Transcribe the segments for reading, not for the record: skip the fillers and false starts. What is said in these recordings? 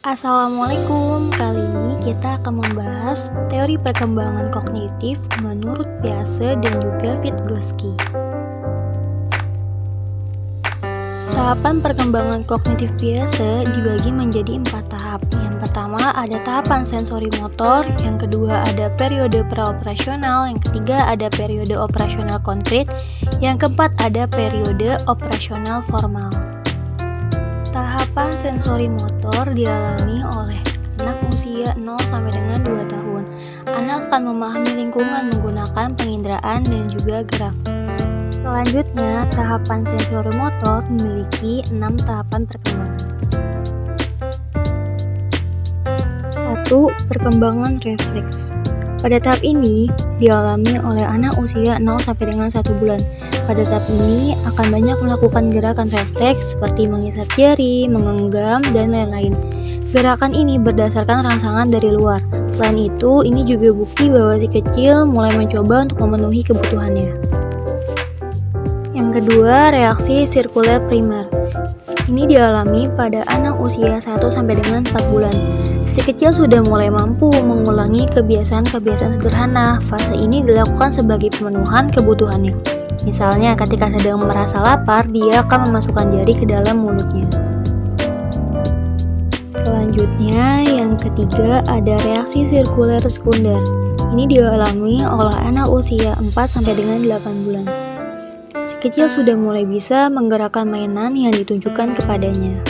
Assalamualaikum, kali ini kita akan membahas teori perkembangan kognitif menurut Piaget dan juga Vygotsky. Tahapan perkembangan kognitif Piaget dibagi menjadi 4 tahap. Yang pertama ada tahapan sensori motor, yang kedua ada periode praoperasional, yang ketiga ada periode operasional konkret, yang keempat ada periode operasional formal. Tahapan sensori motor dialami oleh anak usia 0 sampai dengan 2 tahun. Anak akan memahami lingkungan menggunakan penginderaan dan juga gerak. Selanjutnya, tahapan sensori motor memiliki 6 tahapan perkembangan. 1. Perkembangan refleks. Pada tahap ini dialami oleh anak usia 0 sampai dengan 1 bulan. Pada tahap ini akan banyak melakukan gerakan refleks seperti mengisap jari, menggenggam, dan lain-lain. Gerakan ini berdasarkan rangsangan dari luar. Selain itu, ini juga bukti bahwa si kecil mulai mencoba untuk memenuhi kebutuhannya. Yang kedua, reaksi sirkuler primer. Ini dialami pada anak usia 1 sampai dengan 4 bulan. Si kecil sudah mulai mampu mengulangi kebiasaan-kebiasaan sederhana. Fase ini dilakukan sebagai pemenuhan kebutuhannya. Misalnya, ketika sedang merasa lapar, dia akan memasukkan jari ke dalam mulutnya. Selanjutnya, yang ketiga ada reaksi sirkuler sekunder. Ini dialami oleh anak usia 4 sampai dengan 8 bulan. Si kecil sudah mulai bisa menggerakkan mainan yang ditunjukkan kepadanya.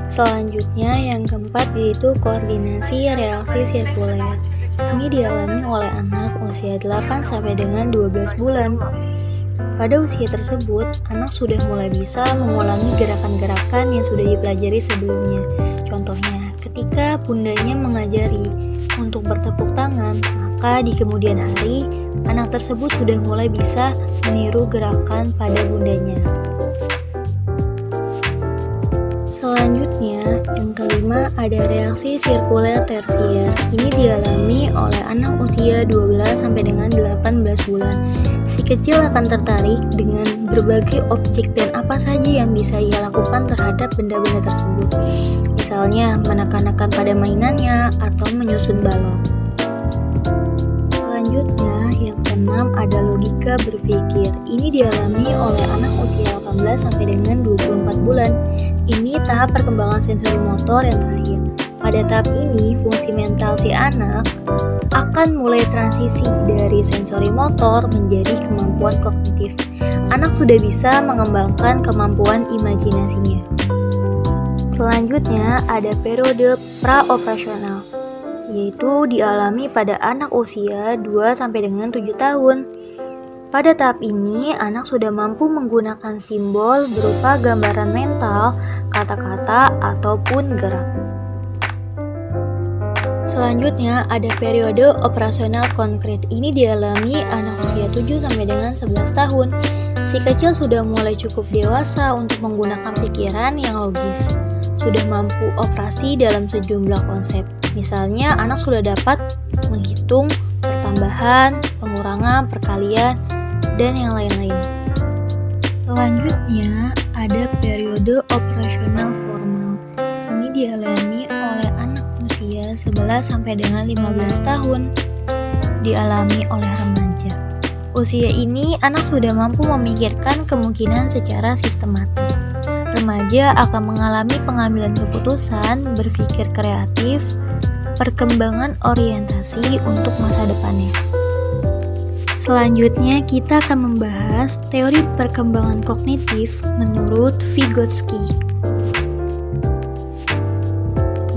Selanjutnya yang keempat yaitu koordinasi reaksi sirkuler. Ini dialami oleh anak usia 8 sampai dengan 12 bulan. Pada usia tersebut, anak sudah mulai bisa mengulangi gerakan-gerakan yang sudah dipelajari sebelumnya. Contohnya, ketika bundanya mengajari untuk bertepuk tangan, maka di kemudian hari, anak tersebut sudah mulai bisa meniru gerakan pada bundanya. Selanjutnya, yang kelima ada reaksi sirkuler tersier. Ini dialami oleh anak usia 12 sampai dengan 18 bulan. Si kecil akan tertarik dengan berbagai objek dan apa saja yang bisa ia lakukan terhadap benda-benda tersebut. Misalnya, menekan-nekan pada mainannya atau menyusun balon. Selanjutnya, yang keenam ada logika berpikir. Ini dialami oleh anak usia 18 sampai dengan 24 bulan. Ini tahap perkembangan sensori motor yang terakhir. Pada tahap ini, fungsi mental si anak akan mulai transisi dari sensori motor menjadi kemampuan kognitif. Anak sudah bisa mengembangkan kemampuan imajinasinya. Selanjutnya, ada periode praoperasional, yaitu dialami pada anak usia 2 sampai dengan 7 tahun. Pada tahap ini, anak sudah mampu menggunakan simbol berupa gambaran mental, kata-kata, ataupun gerak. Selanjutnya, ada periode operasional konkret. Ini dialami anak usia 7 sampai dengan 11 tahun. Si kecil sudah mulai cukup dewasa untuk menggunakan pikiran yang logis. Sudah mampu operasi dalam sejumlah konsep. Misalnya, anak sudah dapat menghitung pertambahan, pengurangan, perkalian, dan yang lain-lain. Selanjutnya, ada periode operasional formal. Ini dialami oleh anak usia 11 sampai dengan 15 tahun. Dialami oleh remaja. Usia ini, anak sudah mampu memikirkan kemungkinan secara sistematik. Remaja akan mengalami pengambilan keputusan, berpikir kreatif, perkembangan orientasi untuk masa depannya. Selanjutnya kita akan membahas teori perkembangan kognitif menurut Vygotsky.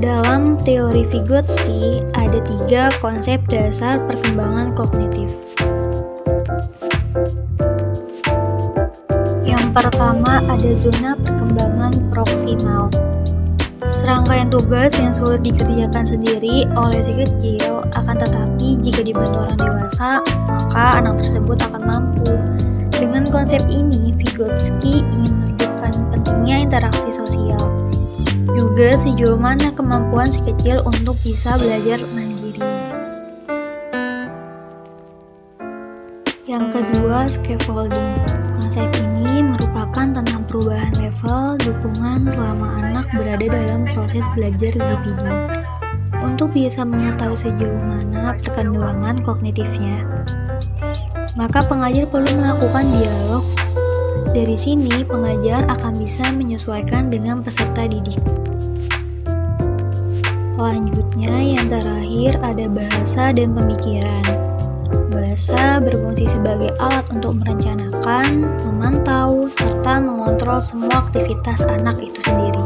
Dalam teori Vygotsky ada 3 konsep dasar perkembangan kognitif. Yang pertama ada zona perkembangan proksimal. Serangkaian tugas yang sulit dikerjakan sendiri oleh si kecil, akan tetapi jika dibantu orang dewasa, maka anak tersebut akan mampu. Dengan konsep ini, Vygotsky ingin menunjukkan pentingnya interaksi sosial. Juga sejauh mana kemampuan si kecil untuk bisa belajar mandiri. Yang kedua, scaffolding. Konsep ini merupakan menjelaskan tentang perubahan level dukungan selama anak berada dalam proses belajar ZPD, untuk bisa mengetahui sejauh mana perkembangan kognitifnya. Maka pengajar perlu melakukan dialog. Dari sini, pengajar akan bisa menyesuaikan dengan peserta didik. Selanjutnya, yang terakhir ada bahasa dan pemikiran. Bahasa berfungsi sebagai alat untuk merencanakan, memantau, serta mengontrol semua aktivitas anak itu sendiri.